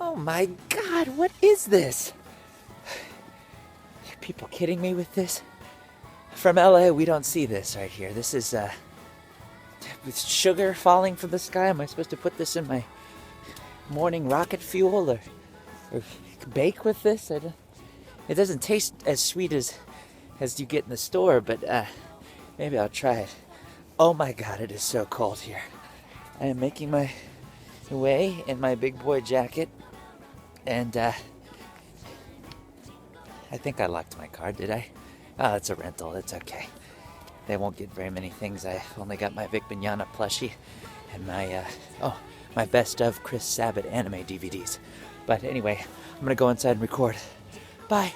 Oh my God, what is this? Are people kidding me with this? From LA, we don't see this right here. This is with sugar falling from the sky. Am I supposed to put this in my morning rocket fuel or bake with this? It doesn't taste as sweet as you get in the store, but maybe I'll try it. Oh my God, it is so cold here. I am making my way in my big boy jacket, and I think I locked my car, did I? Oh, it's a rental, it's okay. They won't get very many things. I've only got my Vic Mignogna plushie and my best of Chris Sabat anime DVDs. But anyway, I'm gonna go inside and record. Bye.